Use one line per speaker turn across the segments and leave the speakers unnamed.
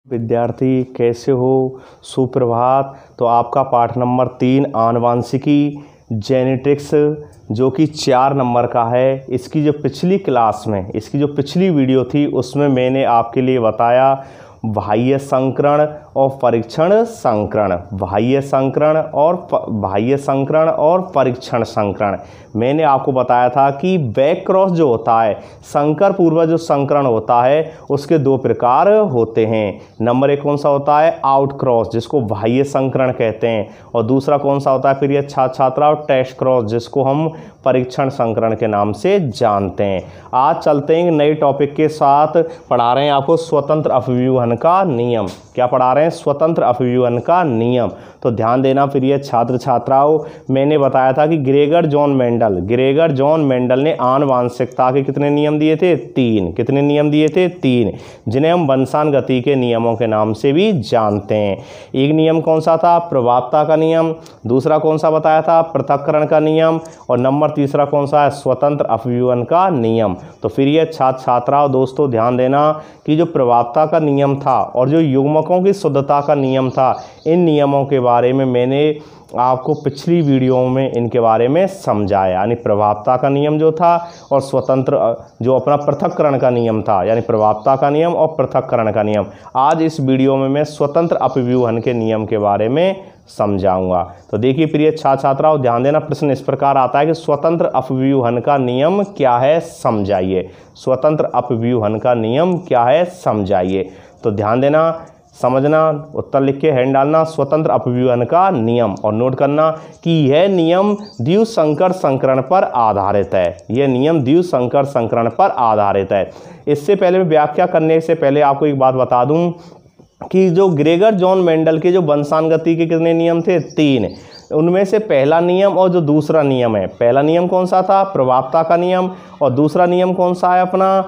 विद्यार्थी कैसे हो? सुप्रभात। तो आपका पाठ नंबर 3 आनुवांशिकी जेनेटिक्स जो कि 4 नंबर का है। इसकी जो पिछली क्लास में इसकी जो पिछली वीडियो थी उसमें मैंने आपके लिए बताया बाह्य संकरण और परीक्षण संकरण, बाह्य संकरण और परीक्षण संकरण। मैंने आपको बताया था कि बैक क्रॉस जो होता है, संकर पूर्वज जो संकरण होता है उसके 2 प्रकार होते हैं। नंबर 1 कौन सा होता है? आउट क्रॉस, जिसको बाह्य संकरण कहते हैं, और दूसरा कौन सा होता है फिर ये छात्रा टेस्ट क्रॉस, जिसको हम परीक्षण संकरण के नाम से जानते हैं। आज चलते हैं नए टॉपिक के साथ। पढ़ा रहे हैं आपको स्वतंत्र अपव्यूहन का नियम। क्या पढ़ा रहे हैं? स्वतंत्र अपव्यूहन का नियम। तो ध्यान देना फिर ये छात्र छात्राओं, मैंने बताया था कि ग्रेगर जॉन मेंडल ने आनुवांशिकता के कितने नियम दिए थे? 3। कितने नियम दिए थे? 3, जिन्हें हम वंशानुगति के नियमों के नाम से भी जानते हैं। एक नियम कौन सा था? प्रभावता का नियम। दूसरा कौन सा बताया था? पृथक्करण का नियम। और नंबर तीसरा कौन सा है? स्वतंत्र अपव्यूहन का नियम। तो फिर ये छात्र छात्राओं दोस्तों ध्यान देना कि जो प्रभावता का नियम था और जो युग्मकों की शुद्धता का नियम था, इन नियमों के बारे में मैंने आपको पिछली वीडियो में इनके बारे में समझाया। यानी प्रभावता का नियम जो था और स्वतंत्र जो अपना पृथक्करण का नियम था, यानी प्रभावता का नियम और पृथक्करण का नियम। आज इस वीडियो में मैं स्वतंत्र अपव्यूहन के नियम के बारे में समझाऊंगा। तो देखिए प्रिय छात्र छात्राओं ध्यान देना, प्रश्न इस प्रकार आता है कि स्वतंत्र अपव्यूहन का नियम क्या है, समझाइए। स्वतंत्र अपव्यूहन का नियम क्या है, समझाइए। तो ध्यान देना, समझना, उत्तर लिख के हैंड डालना, स्वतंत्र अपव्यूहन का नियम, और नोट करना कि यह नियम द्विसंकर संकरण पर आधारित है। यह नियम द्विसंकर संकरण पर आधारित है। इससे पहले मैं व्याख्या करने से पहले आपको एक बात बता दूं कि जो ग्रेगर जॉन मेंडल के जो वंशानुगति के कितने नियम थे? 3। उनमें से पहला नियम और जो दूसरा नियम है, पहला नियम कौन सा था? प्रभावता का नियम। और दूसरा नियम कौन सा है? अपना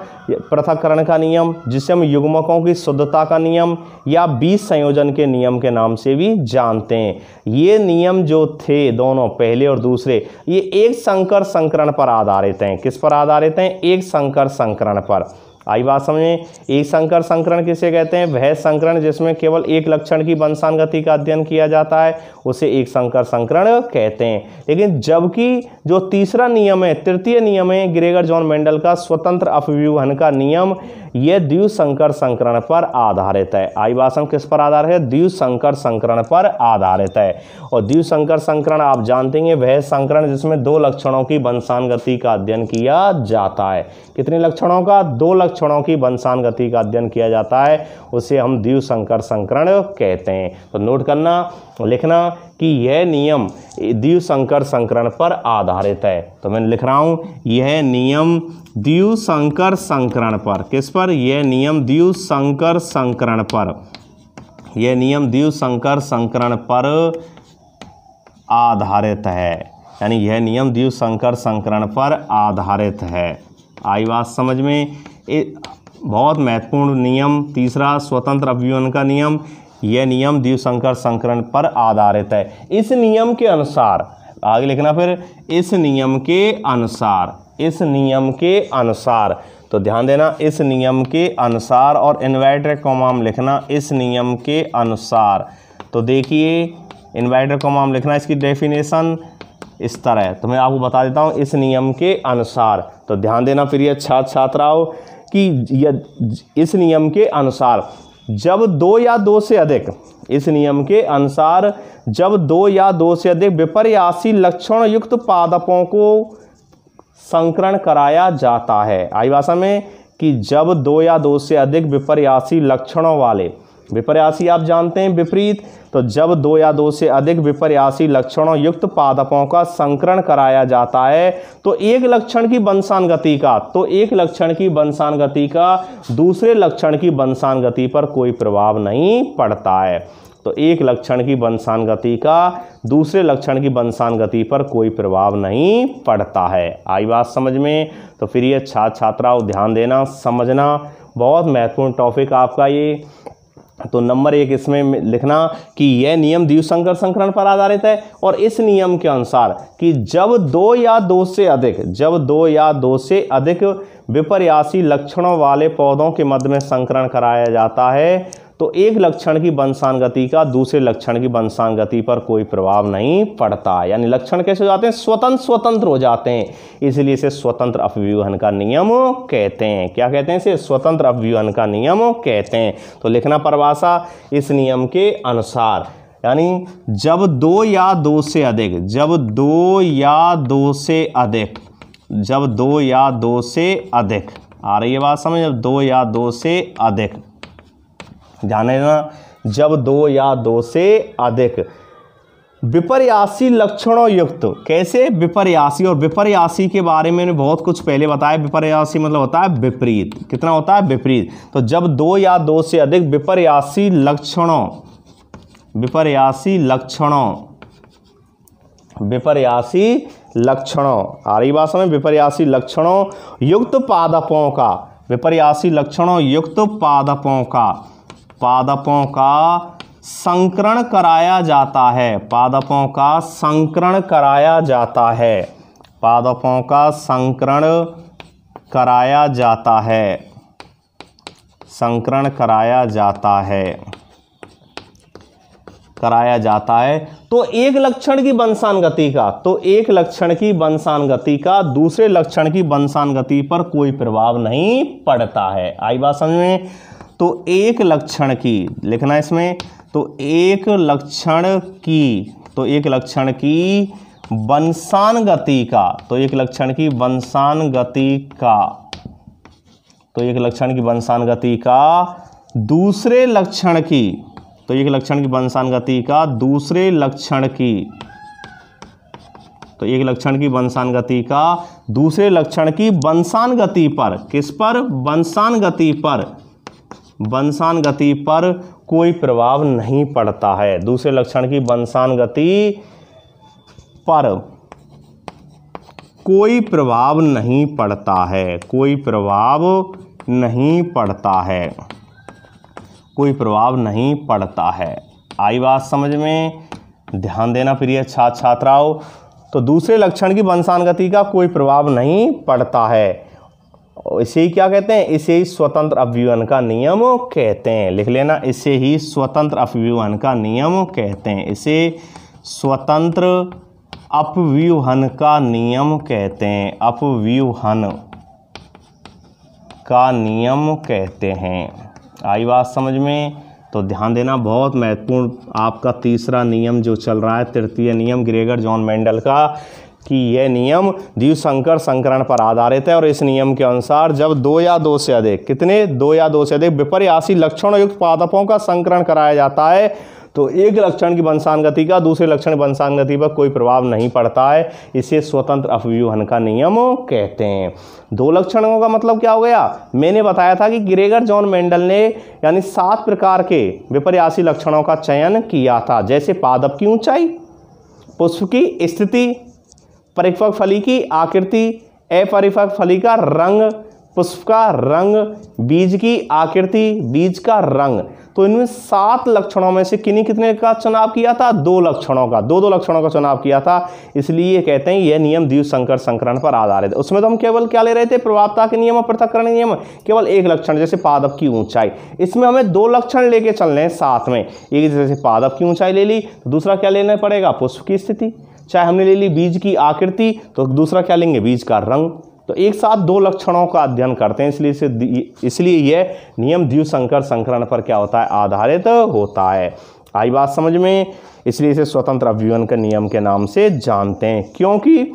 पृथक्करण का नियम, जिसे हम युग्मकों की शुद्धता का नियम या बीज संयोजन के नियम के नाम से भी जानते हैं। ये नियम जो थे दोनों, पहले और दूसरे, ये एक संकर संकरण पर आधारित हैं। किस पर आधारित हैं? एक संकर संकरण पर। आई बात समझें। एक संकर संकरण किसे कहते हैं? वह संकरण जिसमें केवल एक लक्षण की वंशानुगति का अध्ययन किया जाता है, उसे एक संकर संकरण कहते हैं। लेकिन जबकि जो तीसरा नियम है, तृतीय नियम है ग्रेगर जॉन मेंडल का, स्वतंत्र अपव्यूहन का नियम, यह द्विसंकर संकरण पर आधारित है। आई बात समझ, किस पर आधारित है? द्विसंकर संकरण पर आधारित है। और द्विसंकर संकरण आप जानते हैं वह संकरण जिसमें 2 लक्षणों की वंशानुगति का अध्ययन किया जाता है। कितने लक्षणों का? 2 लक्षणों की वंशानुगति का अध्ययन किया जाता है, उसे हम द्विसंकर संकरण कहते हैं। तो नोट करना, लिखना कि यह नियम द्विसंकर संकरण पर आधारित है। तो मैं लिख रहा हूं, यह नियम द्विसंकर संकरण पर। किस पर? यह नियम द्विसंकर संकरण पर। यह नियम द्विसंकर संकरण पर आधारित है। यानी यह नियम द्विसंकर संकरण पर आधारित है। आई बात समझ में? बहुत महत्वपूर्ण नियम तीसरा, स्वतंत्र अपव्यूहन का नियम, यह नियम द्विसंकर संकरण पर आधारित है। इस नियम के अनुसार, आगे लिखना फिर, इस नियम के अनुसार, तो ध्यान देना, इस नियम के अनुसार, और इन्वर्टेड कॉमा में लिखना, इस नियम के अनुसार। तो देखिए इन्वर्टेड कॉमा में लिखना, इसकी डेफिनेशन इस तरह, तो मैं आपको बता देता हूँ, इस नियम के अनुसार। तो ध्यान देना फिर ये छात्र छात्राओं कि इस नियम के अनुसार जब 2 या 2 से अधिक, इस नियम के अनुसार जब 2 या 2 से अधिक विपर्यासी लक्षण युक्त पादपों को संकरण कराया जाता है। आई भाषा में कि जब 2 या 2 से अधिक विपर्यासी लक्षणों वाले, विपर्यासी आप जानते हैं विपरीत, तो जब 2 या 2 से अधिक विपर्यासी लक्षणों युक्त पादपों का संकरण कराया जाता है तो एक लक्षण की वंशानुगति का दूसरे लक्षण की वंशानुगति पर कोई प्रभाव नहीं पड़ता है। तो एक लक्षण की वंशानुगति का दूसरे लक्षण की वंशानुगति पर कोई प्रभाव नहीं पड़ता है। आई बात समझ में? तो फिर ये छात्र छात्राओं ध्यान देना, समझना, बहुत महत्वपूर्ण टॉपिक आपका ये। तो नंबर 1 इसमें लिखना कि यह नियम द्विसंकर संकरण पर आधारित है, और इस नियम के अनुसार कि जब 2 या 2 से अधिक विपर्यासी लक्षणों वाले पौधों के मध्य में संकरण कराया जाता है तो एक लक्षण की वंशानुगति का दूसरे लक्षण की वंशानुगति पर कोई प्रभाव नहीं पड़ता, यानी लक्षण कैसे हो जाते हैं, स्वतंत्र हो जाते हैं, इसलिए इसे स्वतंत्र अपव्यूहन का नियम कहते हैं। क्या कहते हैं इसे, स्वतंत्र अपव्यूहन का नियम कहते हैं। तो लिखना परिभाषा इस नियम के अनुसार, यानी जब दो या दो से अधिक आ रही है बात समझ, जब दो या दो से अधिक, ध्यान देना, जब दो या दो से अधिक विपर्यासी लक्षणों युक्त, कैसे विपर्यासी, और विपर्यासी के बारे में बहुत कुछ पहले बताया। विपर्यासी मतलब होता है विपरीत, कितना होता है, विपरीत। तो जब दो या दो से अधिक विपर्यासी लक्षणों आ रही बात समझ, विपर्यासी लक्षणों युक्त पादपों का संकरण कराया जाता है, पादपों का संकरण कराया जाता है। तो एक लक्षण की वंशानुगति का दूसरे लक्षण की वंशानुगति पर कोई प्रभाव नहीं पड़ता है। आई बात समझ में। तो एक लक्षण की लिखना इसमें, तो एक लक्षण की वंशानुगति का दूसरे लक्षण की वंशानुगति पर, किस पर, वंशानुगति पर कोई प्रभाव नहीं पड़ता है। दूसरे लक्षण की वंशानुगति पर कोई प्रभाव नहीं पड़ता है। आई बात समझ में, ध्यान देना प्रिय छात्र छात्राओं। तो दूसरे लक्षण की वंशानुगति का कोई प्रभाव नहीं पड़ता है, इसे ही क्या कहते हैं, इसे ही स्वतंत्र अपव्यूहन का नियम कहते हैं। लिख लेना, इसे ही स्वतंत्र अपव्यूहन का नियम कहते हैं, इसे स्वतंत्र अपव्यूहन का नियम कहते हैं, आई बात समझ में। तो ध्यान देना, बहुत महत्वपूर्ण आपका तीसरा नियम जो चल रहा है, तृतीय नियम ग्रेगर जॉन मेंडल का, कि यह नियम द्विसंकर संकरण पर आधारित है। और इस नियम के अनुसार जब दो या दो से अधिक विपर्यासी लक्षणों युक्त पादपों का संकरण कराया जाता है, तो एक लक्षण की वंशानुगति का दूसरे लक्षण की वंशानुगति पर कोई प्रभाव नहीं पड़ता है, इसे स्वतंत्र अपव्यूहन का नियम कहते हैं। दो लक्षणों का मतलब क्या हो गया, मैंने बताया था कि ग्रेगर जॉन मेंडल ने यानी 7 प्रकार के विपर्यासी लक्षणों का चयन किया था, जैसे पादप की ऊंचाई, पुष्प की स्थिति, परिपक्व फली की आकृति, अपरिपक्व फली का रंग, पुष्प का रंग, बीज की आकृति, बीज का रंग। तो इनमें 7 लक्षणों में से कितने का चुनाव किया था, 2 लक्षणों का, दो लक्षणों का चुनाव किया था। इसलिए कहते हैं यह नियम द्विसंकर संकरण पर आधारित है। उसमें तो हम केवल क्या ले रहे थे, प्रभावता के नियम और पृथक्करण नियम, केवल एक लक्षण, जैसे पादप की ऊंचाई। इसमें हमें 2 लक्षण लेके चलने हैं साथ में, एक जैसे पादप की ऊंचाई ले ली, तो दूसरा क्या लेना पड़ेगा, पुष्प की स्थिति। चाहे हमने ले ली बीज की आकृति, तो दूसरा क्या लेंगे, बीज का रंग। तो एक साथ 2 लक्षणों का अध्ययन करते हैं, इसलिए यह नियम द्विसंकर संकरण पर क्या होता है, आधारित होता है। आई बात समझ में। इसलिए इसे स्वतंत्र अपव्यूहन के नियम के नाम से जानते हैं, क्योंकि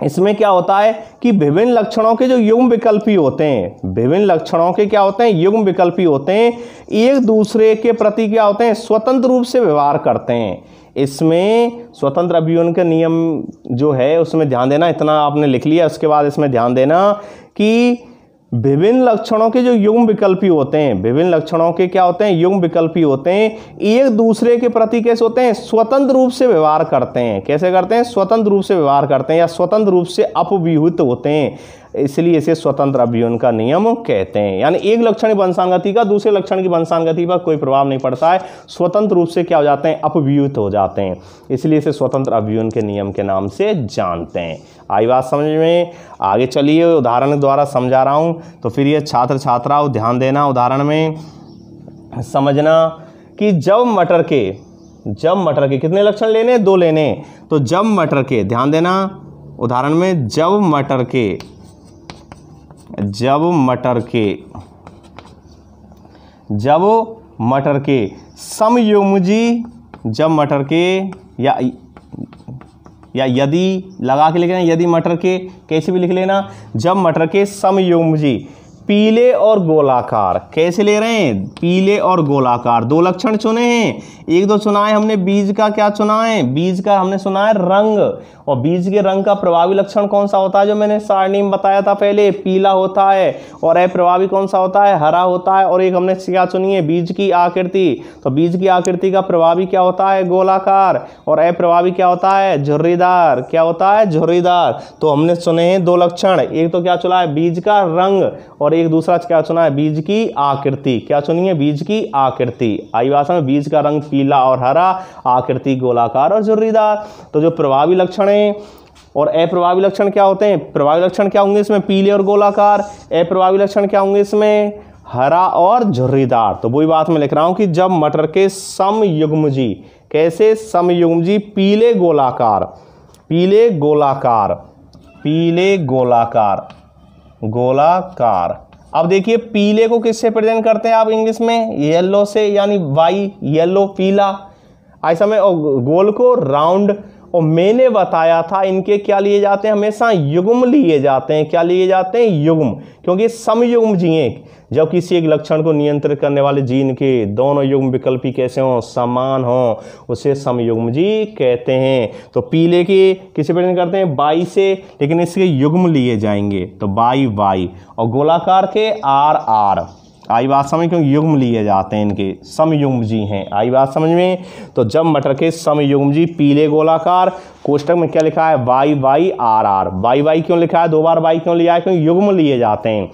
इसमें क्या होता है कि विभिन्न लक्षणों के जो युग्म विकल्पी होते हैं, विभिन्न लक्षणों के क्या होते हैं, युग्म विकल्पी होते हैं, एक दूसरे के प्रति क्या होते हैं, स्वतंत्र रूप से व्यवहार करते हैं। इसमें स्वतंत्र अपव्यूहन के नियम जो है उसमें ध्यान देना, इतना आपने लिख लिया, उसके बाद इसमें ध्यान देना कि विभिन्न लक्षणों के जो युग्म विकल्पी होते हैं, विभिन्न लक्षणों के क्या होते हैं, युग्म विकल्पी होते हैं, एक दूसरे के प्रति कैसे होते हैं, स्वतंत्र रूप से व्यवहार करते हैं। कैसे करते हैं, स्वतंत्र रूप से व्यवहार करते हैं या स्वतंत्र रूप से अपव्यूहित होते हैं, इसलिए इसे स्वतंत्र अपव्यूहन का नियम कहते हैं। यानी एक लक्षण की वंशानुगति का दूसरे लक्षण की वंशानुगति पर कोई प्रभाव नहीं पड़ता है, स्वतंत्र रूप से क्या हो जाते हैं, अपव्यूहित हो जाते हैं, इसलिए इसे स्वतंत्र अपव्यूहन के नियम के नाम से जानते हैं। आई बात समझ में। आगे चलिए, उदाहरण द्वारा समझा रहा हूं, तो फिर ये छात्र छात्राओं ध्यान देना। उदाहरण में समझना कि जब मटर के कितने लक्षण लेने, 2 लेने। तो जब मटर के, ध्यान देना उदाहरण में, जब मटर के समयुग्मजी, जब मटर के या यदि लगा के लिख लेना, यदि मटर के, कैसे भी लिख लेना, जब मटर के समयुग्मजी पीले और गोलाकार, कैसे ले रहे हैं, पीले और गोलाकार, 2 लक्षण चुने हैं। एक दो चुना है हमने, बीज का क्या चुना है, बीज का हमने सुना है रंग, और बीज के रंग का प्रभावी लक्षण कौन सा होता है, जो मैंने सारणी में बताया था पहले, पीला होता है। और अप्रभावी कौन सा होता है, हरा होता है। और एक हमने क्या चुनी है, बीज की आकृति, तो बीज की आकृति का प्रभावी क्या होता है, गोलाकार, और अप्रभावी क्या होता है, झुर्रीदार, क्या होता है, झुर्रीदार। तो हमने सुने हैं 2 लक्षण, एक तो क्या चुना है, बीज का रंग, और एक दूसरा क्या चुना है, बीज की आकृति। क्या चुनी है, बीज की आकृति। आई भाषा में बीज का रंग पीला और हरा, आकृति गोलाकार और झुर्रीदार। तो जो प्रभावी लक्षण है और अप्रभावी लक्षण क्या होते हैं, प्रभावी लक्षण क्या होंगे इसमें, पीले और गोलाकार, अप्रभावी लक्षण क्या होंगे इसमें, हरा और झुर्रीदार। तो वही बात मैं लिख रहा हूं कि जब मटर के समयुग्मजी, कैसे समयुग्मजी, पीले गोलाकार, पीले गोलाकार, पीले गोलाकार, गोलाकार। अब देखिए पीले को किससे प्रेजेंट करते हैं आप इंग्लिश में, येलो से, यानी वाई, येलो पीला ऐसा में, और गोल को राउंड। और मैंने बताया था इनके क्या लिए जाते हैं, हमेशा युग्म लिए जाते हैं। क्या लिए जाते हैं, युग्म, क्योंकि समयुग्म जीन, जब किसी एक लक्षण को नियंत्रित करने वाले जीन के दोनों युग्म विकल्पी कैसे हों, समान हों, उसे समयुग्म जी कहते हैं। तो पीले के किसे प्रेजेंट करते हैं, बाई से, लेकिन इसके युग्म लिए जाएंगे, तो बाई वाई, और गोलाकार के आर आर। आई बात समझ, क्योंकि युग्म लिए जाते हैं, इनके समयुग्म जी हैं। आई बात समझ में। तो जब मटर के समयुग्म जी पीले गोलाकार, कोष्टक में क्या लिखा है, Y Y R R. Y Y क्यों लिखा है, 2 बार वाई क्यों लिया है, क्योंकि युग्म लिए जाते हैं।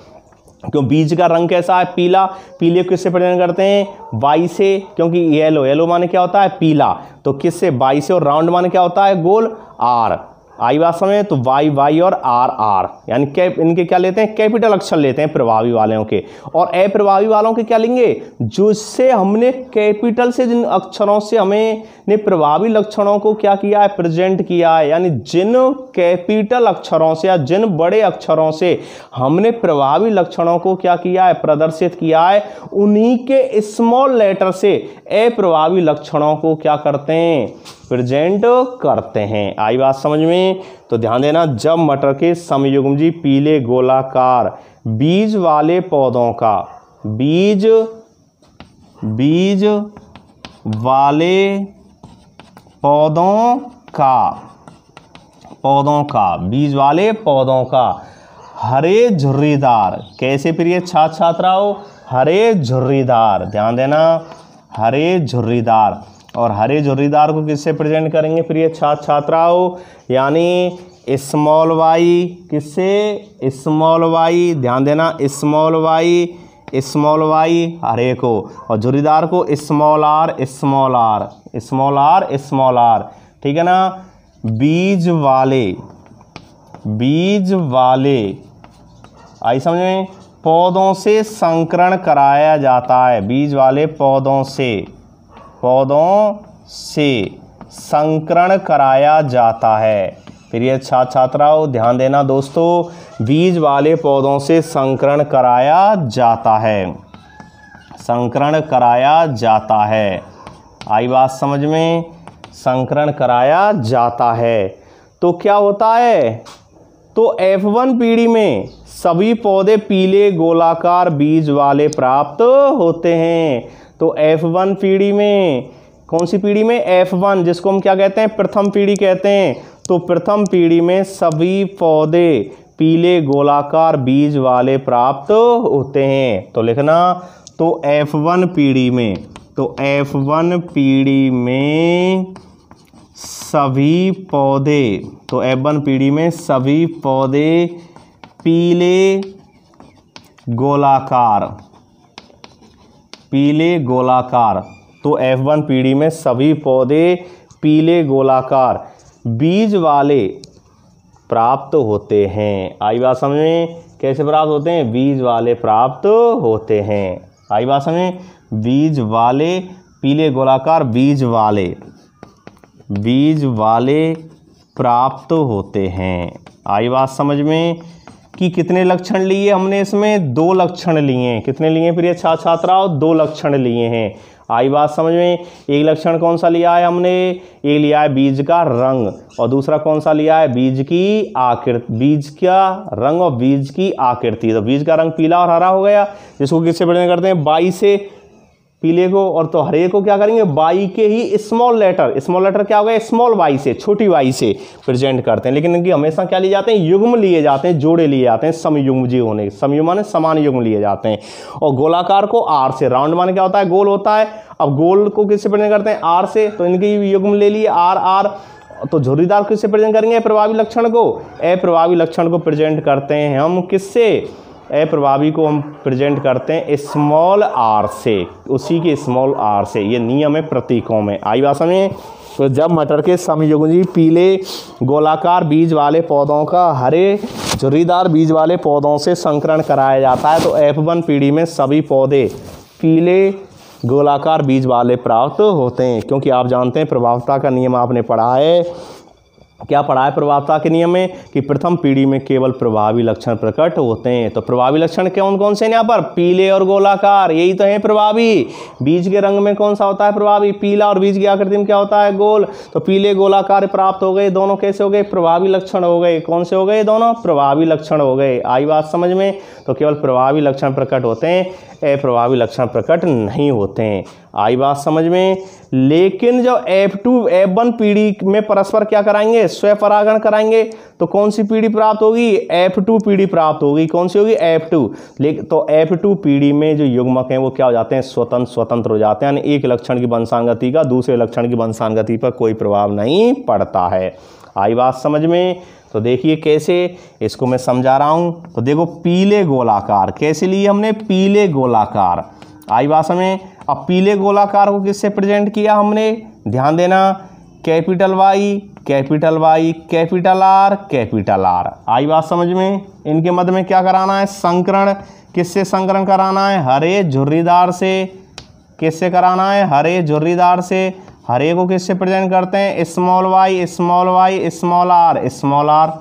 क्यों, बीज का रंग कैसा है, पीला, पीले को किससे प्रेजेंट करते हैं, वाई से, क्योंकि येलो, येलो माने क्या होता है, पीला, तो किससे, वाई से, और राउंड माने क्या होता है, गोल, आर। आई बात समझ, तो वाई वाई और आर आर, यानी इनके क्या लेते हैं, कैपिटल अक्षर लेते हैं प्रभावी वालों के, और अप्रभावी वालों के क्या लेंगे, जिससे हमने कैपिटल से, जिन अक्षरों से हमें ने प्रभावी लक्षणों को क्या किया है, प्रेजेंट किया है, यानी जिन कैपिटल अक्षरों से या जिन बड़े अक्षरों से हमने प्रभावी लक्षणों को क्या किया है, प्रदर्शित किया है, उन्हीं के स्मॉल लेटर से अप्रभावी लक्षणों को क्या करते हैं, प्रेजेंट करते हैं। आई बात समझ में। तो ध्यान देना, जब मटर के समयुग्मजी पीले गोलाकार बीज वाले पौधों का, बीज वाले पौधों का, बीज वाले पौधों का हरे झुर्रीदार, कैसे प्रिय छात्र छात्राओं, हरे झुर्रीदार, ध्यान देना, हरे झुर्रीदार। और हरे झुर्रीदार को किससे प्रेजेंट करेंगे प्रिय छात्र छात्राओं, यानी स्मॉल वाई, किससे, स्मॉल वाई, ध्यान देना, स्मॉल वाई हरे को, और झुर्रीदार को small R, small R, small R, small R, ठीक है ना। बीज वाले आई समझ में, पौधों से संकरण कराया जाता है, बीज वाले पौधों से संकरण कराया जाता है। प्रिय छात्र छात्राओं ध्यान देना दोस्तों, बीज वाले पौधों से संकरण कराया जाता है, संकरण कराया जाता है। आई बात समझ में, संकरण कराया जाता है। तो क्या होता है, तो F1 पीढ़ी में सभी पौधे पीले गोलाकार बीज वाले प्राप्त होते हैं। तो F1 पीढ़ी में, कौन सी पीढ़ी में, F1, जिसको हम क्या कहते हैं, प्रथम पीढ़ी कहते हैं। तो प्रथम पीढ़ी में सभी पौधे पीले गोलाकार बीज वाले प्राप्त होते हैं। तो लिखना, तो F1 पीढ़ी में, तो F1 पीढ़ी में सभी पौधे, तो F1 पीढ़ी में सभी पौधे पीले गोलाकार, तो F1 पीढ़ी में सभी पौधे पीले गोलाकार बीज वाले प्राप्त होते हैं। आई बात समझ में, कैसे प्राप्त होते हैं, बीज वाले प्राप्त होते हैं। आई बात समझ में। बीज वाले, पीले गोलाकार बीज वाले प्राप्त होते हैं। आई बात समझ में कि कितने लक्षण लिए हमने इसमें? 2 लक्षण लिए। कितने लिए प्रिय छात्राओं? 2 लक्षण लिए हैं। आई बात समझ में? एक लक्षण कौन सा लिया है हमने? एक लिया है बीज का रंग, और दूसरा कौन सा लिया है? बीज की आकृति। बीज का रंग और बीज की आकृति। तो बीज का रंग पीला और हरा हो गया, जिसको किससे प्रेजेंट करते हैं? बाई से, पीले को, और तो हरे को क्या करेंगे? बाई के ही स्मॉल लेटर क्या हो गया? स्मॉल वाई से, छोटी वाई से प्रेजेंट करते हैं। लेकिन इनकी हमेशा क्या लिए जाते हैं? युग्म लिए जाते हैं, जोड़े लिए जाते हैं, समयुग्म होने, समयुग्म माने समान युग्म लिए जाते हैं। और गोलाकार को आर से, राउंड माने क्या होता है? गोल होता है। अब गोल को किससे प्रेजेंट करते हैं? आर से, तो इनकी युग्म ले लिए आर। तो झुर्रीदार किससे प्रेजेंट करेंगे? प्रभावी लक्षण को। अप्रभावी लक्षण को प्रेजेंट करते हैं हम किससे? अप्रभावी को हम प्रेजेंट करते हैं स्मॉल आर से, उसी के स्मॉल आर से। ये नियम है प्रतीकों में। आई बात समझे? तो जब मटर के समयुग्मी पीले गोलाकार बीज वाले पौधों का हरे झुर्रीदार बीज वाले पौधों से संकरण कराया जाता है, तो F1 पीढ़ी में सभी पौधे पीले गोलाकार बीज वाले प्राप्त होते हैं। क्योंकि आप जानते हैं प्रभावता का नियम आपने पढ़ा है। क्या पढ़ा है प्रभावता के नियम में? कि प्रथम पीढ़ी में केवल प्रभावी लक्षण प्रकट होते हैं। तो प्रभावी लक्षण कौन कौन से हैं यहाँ पर? पीले और गोलाकार, यही तो है प्रभावी। बीज के रंग में कौन सा होता है प्रभावी? पीला, और बीज की आकृति में क्या होता है? गोल। तो पीले गोलाकार प्राप्त हो गए, दोनों कैसे हो गए? प्रभावी लक्षण हो गए। कौन से हो गए? दोनों प्रभावी लक्षण हो गए। आई बात समझ में? तो केवल प्रभावी लक्षण प्रकट होते हैं, अप्रभावी लक्षण प्रकट नहीं होते हैं। आई बात समझ में? लेकिन जब F1 पीढ़ी में परस्पर क्या कराएंगे? स्वपरागण कराएंगे, तो कौन सी पीढ़ी प्राप्त होगी? F2 पीढ़ी प्राप्त होगी। कौन सी होगी? F2। लेकिन तो F2 पीढ़ी में जो युग्मक हैं वो क्या हो जाते हैं? स्वतंत्र हो जाते हैं, यानी एक लक्षण की वंशानुगति का दूसरे लक्षण की वंशानुगति पर कोई प्रभाव नहीं पड़ता है। आई बात समझ में? तो देखिए कैसे, इसको मैं समझा रहा हूं। तो देखो पीले गोलाकार कैसे लिए हमने? पीले गोलाकार। आई बात समझ? अब पीले गोलाकार को किससे प्रेजेंट किया हमने? ध्यान देना, capital Y, capital Y, capital R. आई बात समझ में? इनके मध्य में क्या कराना है? संकरण। किससे संकरण कराना है? हरे झुर्रीदार से। किससे कराना है? हरे झुर्रीदार से। हरे को किससे प्रेजेंट करते हैं? Small Y, small R.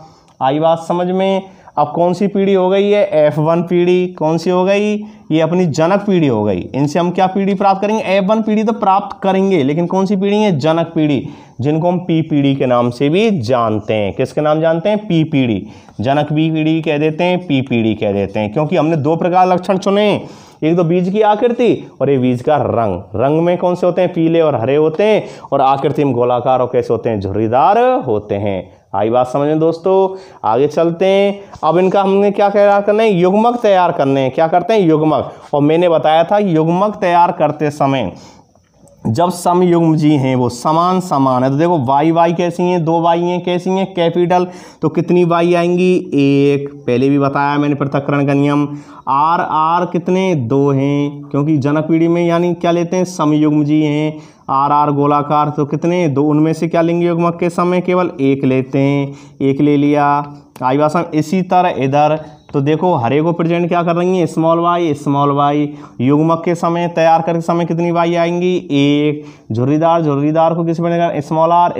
आई बात समझ में? अब कौन सी पीढ़ी हो गई है? F1 पीढ़ी। कौन सी हो गई? ये अपनी जनक पीढ़ी हो गई। इनसे हम क्या पीढ़ी प्राप्त करेंगे? F1 पीढ़ी तो प्राप्त करेंगे, लेकिन कौन सी पीढ़ी है? जनक पीढ़ी, जिनको हम P पीढ़ी के नाम से भी जानते हैं। किसके नाम जानते हैं? P पीढ़ी। जनक B पीढ़ी कह देते हैं, P पीढ़ी कह देते हैं, क्योंकि हमने 2 प्रकार लक्षण चुने। एक तो बीज की आकृति और एक बीज का रंग। रंग में कौन से होते हैं? पीले और हरे होते हैं, और आकृति में गोलाकार और कैसे होते हैं? झुर्रीदार होते हैं। आई बात समझ में दोस्तों? आगे चलते हैं। अब इनका हमने क्या तैयार करना है? युग्मक तैयार करने हैं। क्या करते हैं? युग्मक। और मैंने बताया था युग्मक तैयार करते समय जब समयुग्म जी हैं वो समान है, तो देखो वाई कैसी हैं? 2 वाई हैं। कैसी हैं? कैपिटल। तो कितनी वाई आएंगी? 1। पहले भी बताया मैंने पृथक्करण का नियम। आर कितने? 2 हैं, क्योंकि जनक पीढ़ी में यानी क्या लेते हैं? समयुग्म जी हैं। आर गोलाकार, तो कितने? 2। उनमें से क्या लेंगे युग्मक के समय? केवल 1 लेते हैं। 1 ले लिया। आई बात समझ? इसी तरह इधर तो देखो हरे को प्रेजेंट क्या कर रही है? Small Y. युग्मक के समय तैयार करते समय कितनी वाई आएंगी? 1। झुर्रीदार को किस प्रेजेंट?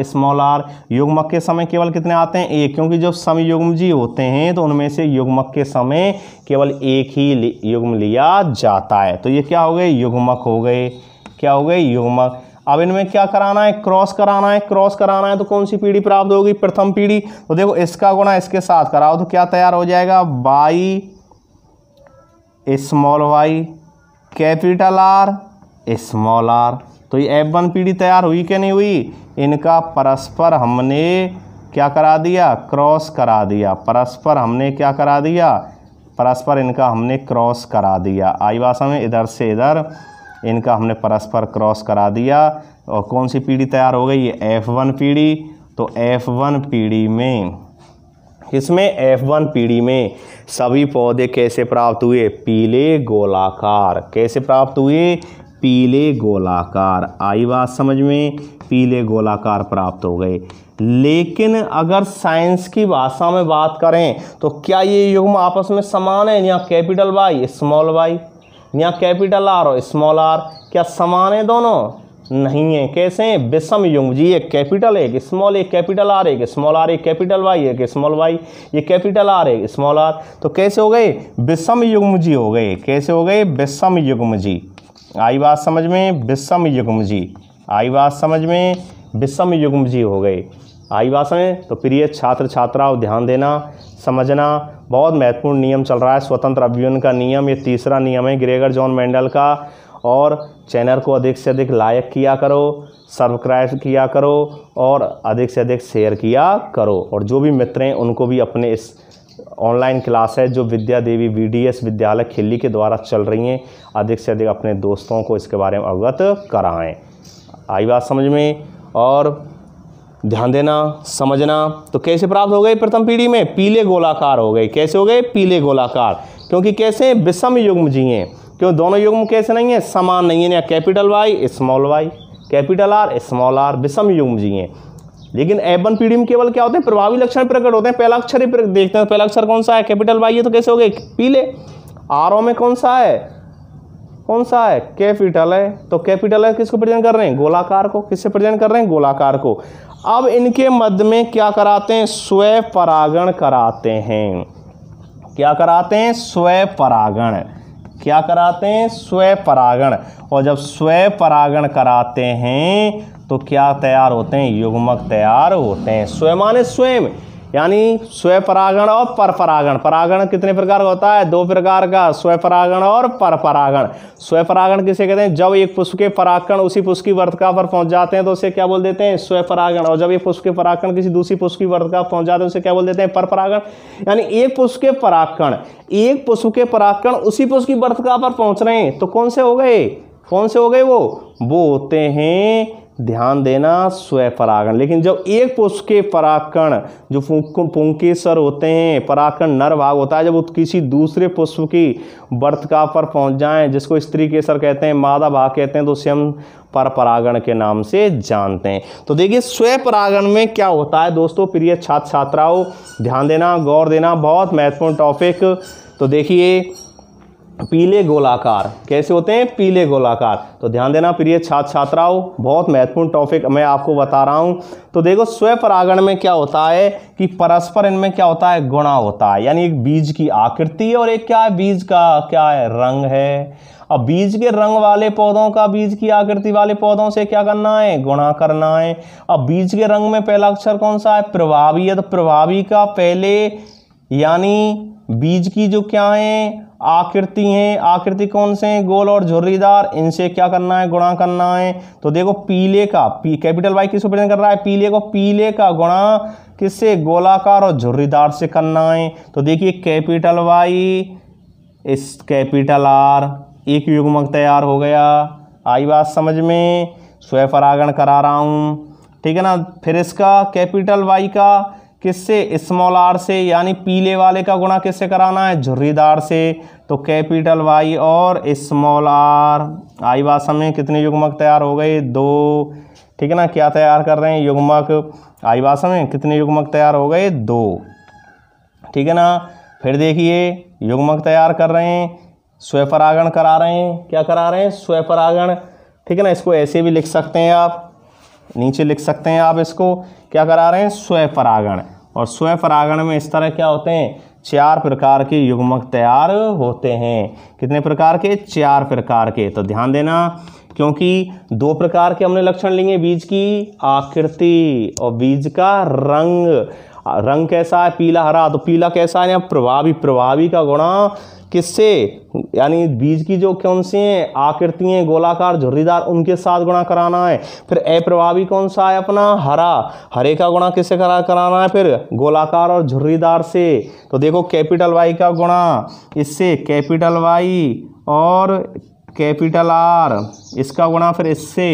Small are. युग्मक के समय केवल कितने आते हैं? 1, क्योंकि जब समयुग्म जी होते हैं तो उनमें से युग्मक के समय केवल 1 ही युग्म लिया जाता है। तो ये क्या हो गए? युग्मक हो गए। क्या हो गए? युग्मक। अब इनमें क्या कराना है? क्रॉस कराना है। तो कौन सी पीढ़ी प्राप्त होगी? प्रथम पीढ़ी। तो देखो इसका गुणा इसके साथ कराओ तो क्या तैयार हो जाएगा? By small Y capital R small R. तो ये F1 पीढ़ी तैयार हुई कि नहीं हुई? इनका परस्पर हमने क्या करा दिया? क्रॉस करा दिया। परस्पर हमने क्या करा दिया? परस्पर इनका हमने क्रॉस करा दिया। आई बात समझ? इधर से इधर इनका हमने परस्पर क्रॉस करा दिया, और कौन सी पीढ़ी तैयार हो गई? ये F1 पीढ़ी। तो F1 पीढ़ी में, इसमें F1 पीढ़ी में सभी पौधे कैसे प्राप्त हुए? पीले गोलाकार। कैसे प्राप्त हुए? पीले गोलाकार। आई बात समझ में? पीले गोलाकार प्राप्त हो गए। लेकिन अगर साइंस की भाषा में बात करें तो क्या ये युग्म आपस में समान है? यहाँ कैपिटल वाई स्मॉल वाई, यहाँ कैपिटल आर और स्मॉल आर क्या समान है दोनों? नहीं है। कैसे हैं? विषम युग्म जी, एक कैपिटल एक स्मॉल, एक कैपिटल आर एक स्मॉल आर, एक कैपिटल वाई एक स्मॉल वाई, ये कैपिटल आर एक स्मॉल आर, तो कैसे हो गए? विषम युग्म जी हो गए। कैसे हो गए? विषम युग्म जी। आई बात समझ में? विषम युग्म जी। आई बात समझ में? विषम युग्म जी हो गए। आई बात समझ? तो प्रिय छात्र छात्राओं ध्यान देना, समझना, बहुत महत्वपूर्ण नियम चल रहा है स्वतंत्र अभिव्यंजन का नियम। ये तीसरा नियम है ग्रेगर जॉन मेंडल का। और चैनल को अधिक से अधिक लाइक किया करो, सब्सक्राइब किया करो और अधिक से अधिक शेयर किया करो। और जो भी मित्र हैं उनको भी अपने इस ऑनलाइन क्लास है जो विद्या देवी VDS विद्यालय खिल्ली के द्वारा चल रही हैं, अधिक से अधिक अपने दोस्तों को इसके बारे में अवगत कराएं। आई बात समझ में? और ध्यान देना, समझना। तो कैसे प्राप्त हो गए प्रथम पीढ़ी में? पीले गोलाकार हो गए। कैसे हो गए? पीले गोलाकार। क्योंकि कैसे? विषम युग्म जी हैं। क्यों? दोनों युग्म कैसे नहीं है? समान नहीं है। या capital Y small Y, capital R small R, विषम युग्म जी हैं। लेकिन F1 पीढ़ी में केवल क्या होते हैं? प्रभावी लक्षण प्रकट होते हैं। पहला अक्षर ही देखते हैं, पहला अक्षर कौन सा है? कैपिटल वाई है, तो कैसे हो गए? पीले। आर में कौन सा है? कौन सा है? कैपिटल है, तो कैपिटल है किसको प्रेजेंट कर रहे हैं? गोलाकार को। किससे प्रेजेंट कर रहे हैं? गोलाकार को। अब इनके मध्य में क्या कराते हैं? स्वयं परागण कराते हैं। क्या कराते हैं? स्वयं परागण। क्या कराते हैं? स्वयं परागण। और जब स्वयं परागण कराते हैं तो क्या तैयार होते हैं? युग्मक तैयार होते हैं। स्वयं माने स्वयं, यानी स्वयं परागण और पर परागण। परागण कितने प्रकार का होता है? 2 प्रकार का, स्वयं परागण और पर परागण। स्वयं परागण किसे कहते हैं? जब एक पुष्प के परागकण उसी पुष्प की वर्तिका पर पहुंच जाते हैं तो उसे क्या बोल देते हैं? स्वयं परागण। और जब एक पुष्प के परागकण किसी दूसरी पुष्प की वर्तिका पर पहुंच जाते हैं उसे क्या बोल देते हैं? पर परागण। यानी एक पुष्प के परागकण, एक पुष्प के परागकण उसी पुष्प की वर्तिका पर पहुंच रहे हैं तो कौन से हो गए? कौन से हो गए? वो होते हैं, ध्यान देना, स्वयं परागण। लेकिन जब एक पुष्प के परागकण जो पुंकेसर होते हैं, परागकण नर भाग होता है, जब वो किसी दूसरे पुष्प की वर्तिका पर पहुंच जाएं, जिसको स्त्री केसर कहते हैं, मादा भाग कहते हैं, तो उसे हम पर परागण के नाम से जानते हैं। तो देखिए स्वयं परागण में क्या होता है दोस्तों, प्रिय छात्र छात्राओं ध्यान देना, गौर देना, बहुत महत्वपूर्ण टॉपिक। तो देखिए पीले गोलाकार कैसे होते हैं? पीले गोलाकार। तो ध्यान देना प्रिय छात्र छात्राओं, बहुत महत्वपूर्ण टॉपिक मैं आपको बता रहा हूं। तो देखो स्वयं परागण में क्या होता है कि परस्पर इनमें क्या होता है? गुणा होता है। यानी एक बीज की आकृति और एक क्या है? बीज का क्या है? रंग है। अब बीज के रंग वाले पौधों का बीज की आकृति वाले पौधों से क्या करना है? गुणा करना है। अब बीज के रंग में पहला अक्षर कौन सा है? प्रभावी है। तो प्रभावी का पहले यानी बीज की जो क्या है? आकृति हैं। आकृति कौन से हैं? गोल और झुर्रीदार। इनसे क्या करना है? गुणा करना है। तो देखो पीले का कैपिटल वाई किसको प्रेजेंट कर रहा है? पीले को। पीले का गुणा किससे? गोलाकार और झुर्रीदार से करना है। तो देखिए कैपिटल वाई इस कैपिटल आर, एक युग्मक तैयार हो गया। आई बात समझ में? स्वयं परागण करा रहा हूं, ठीक है ना। फिर इसका कैपिटल वाई का किससे? स्मॉल आर से, यानी पीले वाले का गुणा किससे कराना है? झुर्रीदार से। तो कैपिटल वाई और स्मॉल आर। आई बात समझ में? कितने युग्मक तैयार हो गए? 2, ठीक है ना। क्या तैयार कर रहे हैं? युग्मक। आई बात समझ में? कितने युग्मक तैयार हो गए? 2, ठीक है ना। फिर देखिए युग्मक तैयार कर रहे हैं, स्वयं परागण करा रहे हैं। क्या करा रहे हैं? स्वयं परागण, ठीक है ना। इसको ऐसे भी लिख सकते हैं आप, नीचे लिख सकते हैं आप इसको। क्या करा रहे हैं? स्वयं परागण। और स्वयं परागण में इस तरह क्या होते हैं? 4 प्रकार के युग्मक तैयार होते हैं। कितने प्रकार के? 4 प्रकार के। तो ध्यान देना, क्योंकि 2 प्रकार के हमने लक्षण लेंगे, बीज की आकृति और बीज का रंग। रंग कैसा है? पीला हरा। तो पीला कैसा है? प्रभावी। प्रभावी का गुणा किससे? यानी बीज की जो कौन सी हैं? आकृति हैं, गोलाकार झुर्रीदार, उनके साथ गुणा कराना है। फिर अप्रभावी कौन सा है? अपना हरा। हरे का गुणा किससे कराना है? फिर गोलाकार और झुर्रीदार से। तो देखो कैपिटल वाई का गुणा इससे, कैपिटल वाई और कैपिटल आर, इसका गुणा फिर इससे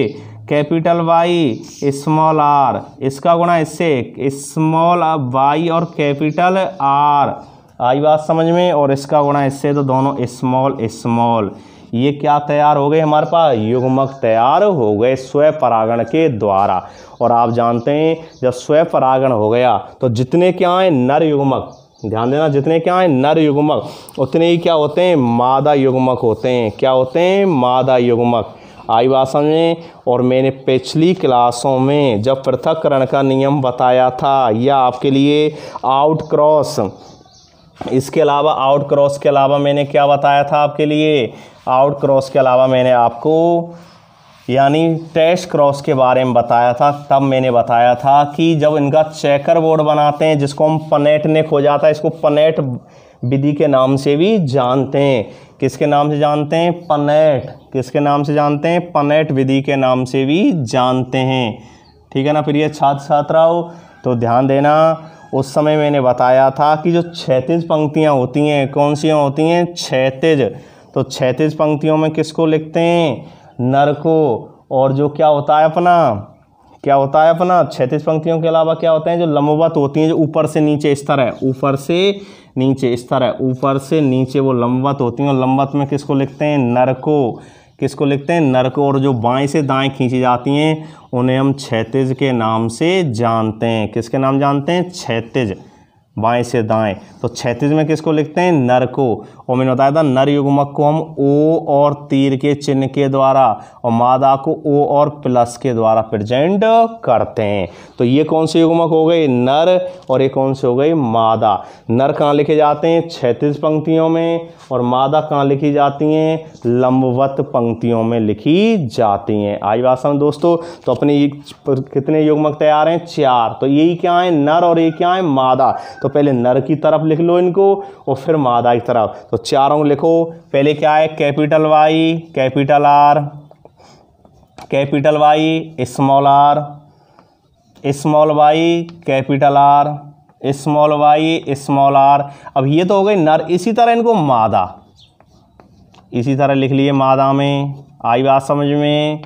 कैपिटल वाई स्मॉल आर, इसका गुणा इससे स्मॉल वाई और कैपिटल आर। आई बात समझ में? और इसका गुणा इससे, तो दोनों स्मॉल स्मॉल। ये क्या तैयार हो गए हमारे पास? युग्मक तैयार हो गए स्वयं परागण के द्वारा। और आप जानते हैं जब स्वयं परागण हो गया तो जितने क्या हैं? नर युग्मक, ध्यान देना, जितने क्या हैं नर युग्मक उतने ही क्या होते हैं, मादा युग्मक होते हैं। क्या होते हैं, मादा युग्मक। आई बात समझ में। और मैंने पिछली क्लासों में जब पृथक्करण का नियम बताया था, या आपके लिए आउट क्रॉस, इसके अलावा आउट क्रॉस के अलावा मैंने क्या बताया था आपके लिए, आउट क्रॉस के अलावा मैंने आपको यानी टेस्ट क्रॉस के बारे में बताया था। तब मैंने बताया था कि जब इनका चेकर बोर्ड बनाते हैं, जिसको हम पनेट ने खो जाता है, इसको पनेट विधि के नाम से भी जानते हैं। किसके नाम से जानते हैं, पनेट। किसके नाम से जानते हैं, पनेट विधि के नाम से भी जानते हैं। ठीक है ना प्रिय छात्र छात्राओं, तो ध्यान देना, उस समय मैंने बताया था कि जो क्षैतिज पंक्तियाँ होती हैं, कौन सी होती हैं, क्षैतिज। तो क्षैतिज पंक्तियों में किसको लिखते हैं, नर को। और जो क्या होता है अपना, क्या होता है अपना, क्षैतिज पंक्तियों के अलावा क्या होते हैं, जो लंबवत होती हैं, जो ऊपर से नीचे इस तरह, ऊपर से नीचे इस तरह, ऊपर से नीचे वो लंबवत होती हैं। और लंबवत में किसको लिखते हैं, नर को। किसको लिखते हैं, नर को। और जो बाएं से दाएं खींची जाती हैं उन्हें हम क्षैतिज के नाम से जानते हैं। किसके नाम जानते हैं, क्षैतिज, बाएं से दाएं। तो क्षैतिज में किसको लिखते हैं, नर को। और मैंने बताया था नर युग्मक को हम ओ और तीर के चिन्ह के द्वारा, और मादा को ओ और प्लस के द्वारा प्रेजेंट करते हैं। तो ये कौन से युग्मक हो गए, नर, और ये कौन से हो गए, मादा। नर कहाँ लिखे जाते हैं, क्षैतिज पंक्तियों में, और मादा कहाँ लिखी जाती हैं, लंबवत पंक्तियों में लिखी जाती हैं। आई बात समझ दोस्तों। तो अपने कितने युग्मक तैयार हैं, 4। तो यही क्या है, नर, और ये क्या है, मादा। तो पहले नर की तरफ लिख लो इनको, और फिर मादा की तरफ। तो चारों लिखो। पहले क्या है, capital Y, capital R, capital Y, small R, small Y, capital R, small Y, small R. अब ये तो हो गई नर। इसी तरह इनको मादा, इसी तरह लिख लिए मादा में। आई बात समझ में।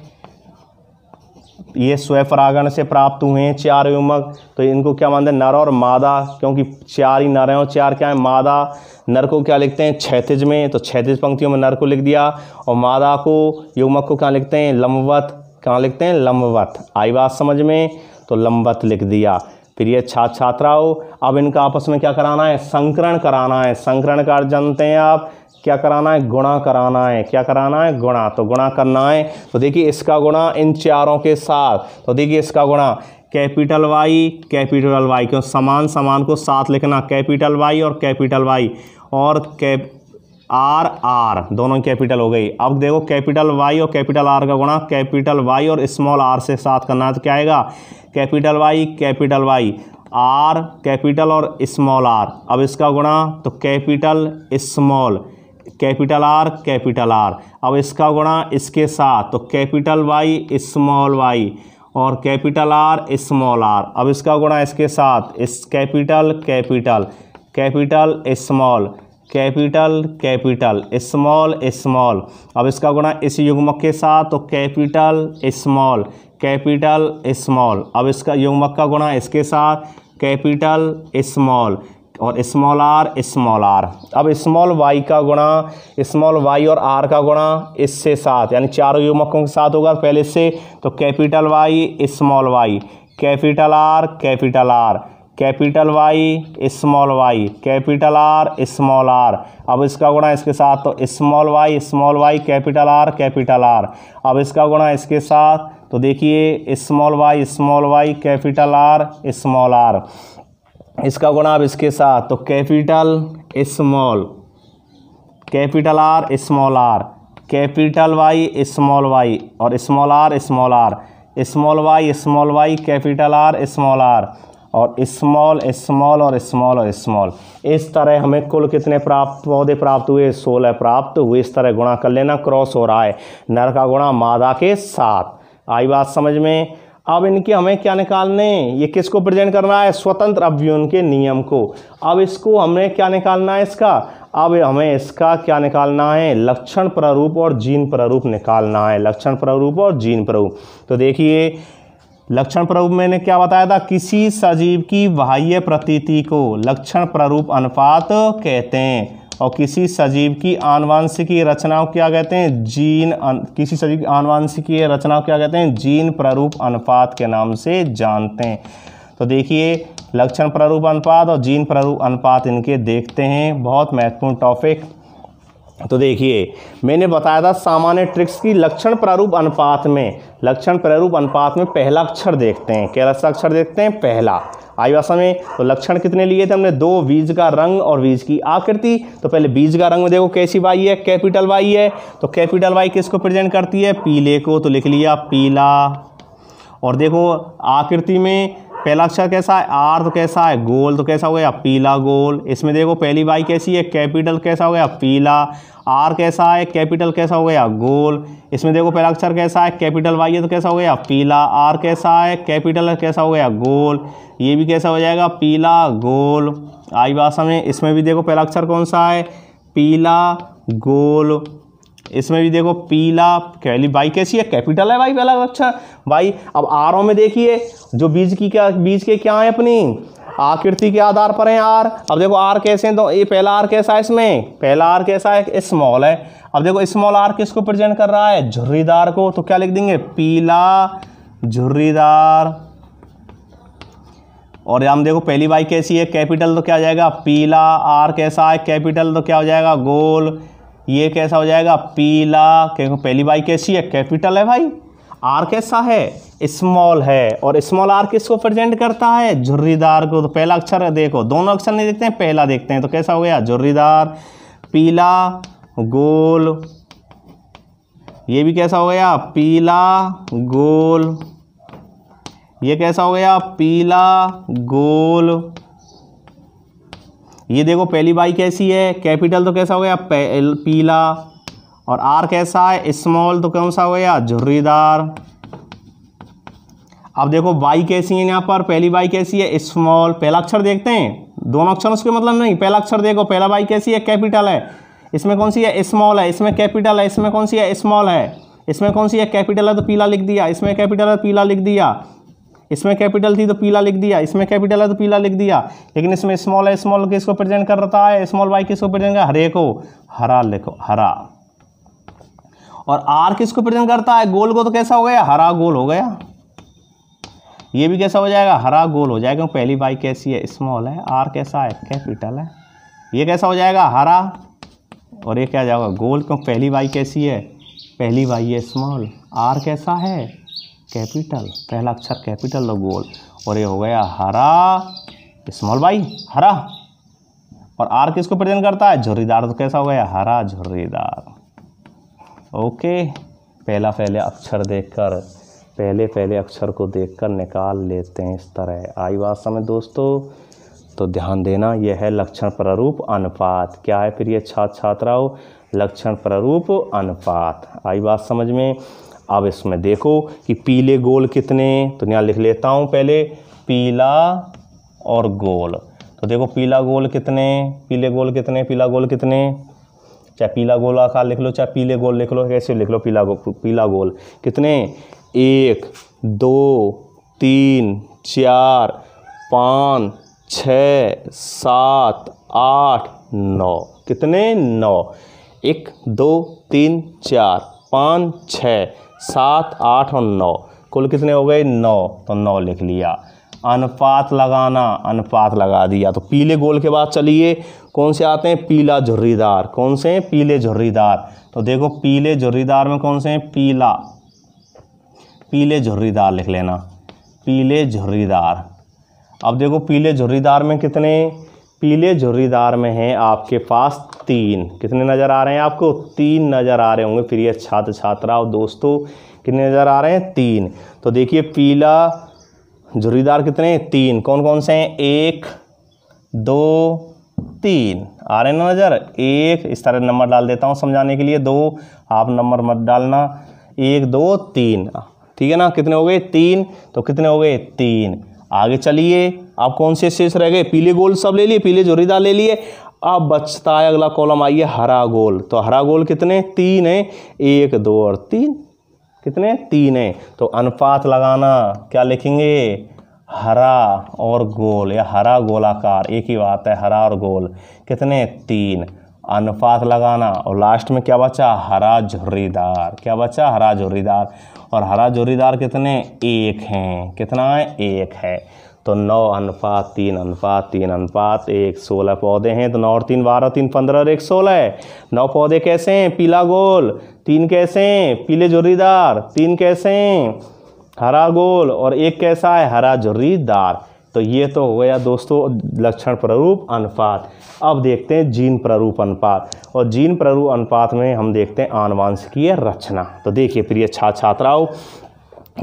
ये स्वपरागण से प्राप्त हुए हैं 4 युग्मक, तो इनको क्या मानते हैं, नर और मादा, क्योंकि 4 ही नर हैं और 4 क्या है, मादा। नर को क्या लिखते हैं, क्षैतिज में, तो क्षैतिज पंक्तियों में नर को लिख दिया। और मादा को, युग्मक को क्या लिखते हैं, लंबवत। कहाँ लिखते हैं, लंबवत। आई बात समझ में। तो लंबवत लिख दिया। फिर ये छात्र छात्राओं, अब इनका आपस में क्या कराना है, संकरण कराना है। संकरण का अर्थ जानते हैं आप, क्या कराना है, गुणा कराना है। क्या कराना है, गुणा। तो गुणा करना है। तो देखिए इसका गुणा इन चारों के साथ। तो देखिए इसका गुणा कैपिटल वाई, कैपिटल वाई, क्यों समान समान को साथ लिखना, कैपिटल वाई और कैपिटल वाई, और आर आर दोनों कैपिटल हो गई। अब देखो कैपिटल वाई और कैपिटल आर का गुणा कैपिटल वाई और स्मॉल आर से साथ करना है। तो क्या आएगा, कैपिटल वाई, आर कैपिटल और स्मॉल आर। अब इसका गुणा तो capital small, capital R, capital R. अब इसका गुणा इसके साथ तो कैपिटल वाई, स्मॉल वाई, और कैपिटल आर, स्मॉल आर। अब इसका गुणा इसके साथ, इस capital capital, capital small, capital capital, small small. अब इसका गुणा इस युग्मक के साथ तो कैपिटल स्मॉल, कैपिटल स्मॉल। अब इसका युग्मक का गुणा इसके साथ कैपिटल स्मॉल और स्मॉल आर, स्मॉल आर। अब स्मॉल वाई का गुणा, स्मॉल वाई और आर का गुणा इससे साथ, यानी चारों युग्मकों के साथ होगा पहले इससे। तो capital Y, small Y, capital R, capital R, capital Y, small Y, capital R, small R. अब इसका गुणा इसके साथ तो small Y, capital R, capital R. अब इसका गुणा इसके साथ तो देखिए small Y, capital R, small R. इसका गुणा अब इसके साथ तो capital small, capital R, small R, capital Y, small Y, और small R, small Y, capital R, small are, और स्मॉल स्मॉल और स्मॉल और स्मॉल। इस तरह हमें कुल कितने पौधे प्राप्त हुए, 16 प्राप्त हुए। इस तरह गुणा कर लेना, क्रॉस हो रहा है नर का गुणा मादा के साथ। आई बात समझ में। अब इनके हमें क्या निकालने, ये किसको प्रेजेंट करना है, स्वतंत्र अवयवों के नियम को। अब इसको हमें क्या निकालना है इसका, अब हमें इसका क्या निकालना है, लक्षण प्रारूप और जीन प्रारूप निकालना है। लक्षण प्रारूप और जीन प्रारूप। तो देखिए लक्षण प्रारूप मैंने क्या बताया था, किसी सजीव की बाह्य प्रतीति को लक्षण प्रारूप अनुपात कहते हैं, और किसी सजीव की आनुवांशिकीय रचनाओं क्या कहते हैं, किसी सजीव की आनुवांशिकीय रचनाओं क्या कहते हैं, जीन प्रारूप अनुपात के नाम से जानते हैं। तो देखिए लक्षण प्रारूप अनुपात और जीन प्रारूप अनुपात इनके देखते हैं, बहुत महत्वपूर्ण टॉपिक। तो देखिए मैंने बताया था सामान्य ट्रिक्स की लक्षण प्रारूप अनुपात में, लक्षण प्रारूप अनुपात में पहला अक्षर देखते हैं। क्या अक्षर देखते हैं? पहला। आई भाषा में तो लक्षण कितने लिए थे हमने? 2, बीज का रंग और बीज की आकृति। तो पहले बीज का रंग में देखो कैसी वाई है, कैपिटल वाई है। तो कैपिटल वाई किसको प्रेजेंट करती है? पीले को, तो लिख लिया पीला। और देखो आकृति में पहला अक्षर कैसा है? आर, तो कैसा है? गोल, तो कैसा हो गया? पीला गोल। इसमें देखो पहली वाई कैसी है? कैपिटल, कैसा हो गया? पीला। आर कैसा है? कैपिटल, कैसा हो गया? गोल। इसमें देखो पहला अक्षर कैसा है? कैपिटल वाई है, तो कैसा हो गया? पीला। आर कैसा है? कैपिटल, कैसा हो गया? गोल। ये भी कैसा हो जाएगा? पीला गोल। आई भाषा में इसमें भी देखो पहला अक्षर कौन सा है? पीला गोल। इसमें भी देखो पीला, पहली वाई कैसी है? कैपिटल है भाई पहला अक्षर भाई। अब आरों में देखिए जो बीज के क्या है? अपनी आकृति के आधार पर है आर। अब देखो आर कैसे हैं? तो ये पहला आर कैसा है? इसमें पहला आर कैसा है? स्मॉल है। अब देखो स्मॉल आर किसको प्रेजेंट कर रहा है? झुर्रीदार को। तो क्या लिख देंगे? पीला झुर्रीदार। और हम देखो पहली वाई कैसी है? कैपिटल, तो क्या हो जाएगा? पीला। आर कैसा है? कैपिटल, तो क्या हो जाएगा? गोल। ये कैसा हो जाएगा? पीला। क्योंकि पहली वाई कैसी है? कैपिटल है भाई। आर कैसा है? स्मॉल है। और स्मॉल आर किसको प्रेजेंट करता है? झुर्रीदार को। तो पहला अक्षर देखो, दोनों अक्षर नहीं देखते हैं, पहला देखते हैं। तो कैसा हो गया? झुर्रीदार। पीला गोल। ये भी कैसा हो गया? पीला गोल। ये कैसा हो गया? पीला गोल। ये देखो पहली वाई कैसी है? कैपिटल, तो कैसा हो गया? पीला। और आर कैसा है? स्मॉल, तो कौन सा हो गया? झुर्रीदार। अब देखो वाई कैसी है यहाँ पर? पहली वाई कैसी है? स्मॉल। पहला अक्षर देखते हैं, दोनों अक्षर उसके मतलब नहीं, पहला अक्षर देखो। पहला वाई कैसी है? कैपिटल है। इसमें कौन सी है? स्मॉल है। इसमें कैपिटल है। इसमें कौन सी है? स्मॉल है। इसमें कौन सी है? कैपिटल है, तो पीला लिख दिया। इसमें कैपिटल है, पीला लिख दिया। इसमें कैपिटल थी तो पीला लिख दिया। इसमें कैपिटल है तो पीला लिख दिया। लेकिन इसमें स्मॉल है, स्मॉल किसको प्रेजेंट कर रहा है? स्मॉल वाई किसको प्रेजेंट कर? हरे को। हरा लिखो, हरा। और आर किसको प्रेजेंट करता है? गोल को। तो कैसा हो गया? हरा गोल हो गया। ये भी कैसा हो जाएगा? हरा गोल हो जाएगा। पहली वाई कैसी है? स्मॉल है। आर कैसा है? कैपिटल है। ये कैसा हो जाएगा? हरा। और ये क्या जाएगा? गोल। क्यों? पहली वाई कैसी है? पहली वाई है स्मॉल। आर कैसा है? कैपिटल। पहला अक्षर कैपिटल और गोल। और ये हो गया हरा, स्मॉल वाई हरा। और आर किसको प्रेजेंट करता है? झुर्रीदार। तो कैसा हो गया? हरा झुर्रीदार। ओके, पहले अक्षर को देखकर निकाल लेते हैं इस तरह। आई बात समझ दोस्तों? तो ध्यान देना, यह है लक्षण प्रारूप अनुपात। क्या है फिर ये छात्राओं? लक्षण प्रारूप अनुपात। आई बात समझ में? अब इसमें देखो कि पीले गोल कितने, तो यहाँ लिख लेता हूँ पहले पीला और गोल। तो देखो पीला गोल कितने, पीले गोल कितने, पीला गोल कितने, चाहे पीला गोल आकार लिख लो चाहे पीले गोल लिख लो, कैसे लिख लो, पीला गोल कितने, 1 2 3 4 5 6 7 8 9, कितने 9, 1 2 3 4 5 6 7 8 और 9, कुल कितने हो गए 9, तो 9 लिख लिया। अनुपात लगाना, अनुपात लगा दिया। तो पीले गोल के बाद चलिए कौन से आते हैं, पीला झुर्रीदार। कौन से हैं, पीले झुर्रीदार। तो देखो पीले झुर्रीदार में कौन से हैं, पीला, पीले झुर्रीदार लिख लेना, पीले झुर्रीदार। अब देखो पीले झुर्रीदार में कितने, पीले झुर्रीदार में हैं आपके पास 3, कितने नज़र आ रहे हैं आपको, 3 नज़र आ रहे होंगे प्रिय छात्र छात्राओं दोस्तों, कितने नज़र आ रहे हैं 3। तो देखिए पीला झुर्रीदार कितने, 3, कौन कौन से हैं, 1 2 3 आ रहे हैं ना नज़र, 1 इस तरह नंबर डाल देता हूँ समझाने के लिए, 2 आप नंबर मत डालना, 1 2 3, ठीक है ना, कितने हो गए 3, तो कितने हो गए 3। आगे चलिए आप कौन से शेष रह गए, पीले गोल सब ले लिए, पीले झुर्रीदार ले लिए, अब बचता है अगला कॉलम, आइए हरा गोल। तो हरा गोल कितने 3 है, 1 2 और 3, कितने 3 है। तो अनुपात लगाना, क्या लिखेंगे, हरा और गोल या हरा गोलाकार, एक ही बात है, हरा और गोल कितने 3, अनुपात लगाना। और लास्ट में क्या बचा, हरा झुर्रीदार, क्या बचा, हरा झुर्रीदार। और हरा झुर्रीदार कितने 1 हैं, कितना है 1 है। तो 9:3:3:1, 16 पौधे हैं तो 9 और 3 12, 3 15 और 1 16। 9 पौधे कैसे हैं? पीला गोल। 3 कैसे हैं? पीले झुर्रीदार। 3 कैसे हैं? हरा गोल। और 1 कैसा है? हरा झुर्रीदार। तो ये तो हो गया दोस्तों लक्षण प्रारूप अनुपात। अब देखते हैं जीन प्रारूप अनुपात, और जीन प्रारूप अनुपात में हम देखते हैं आनुवंशिकीय रचना। तो देखिए प्रिय छात्राओं,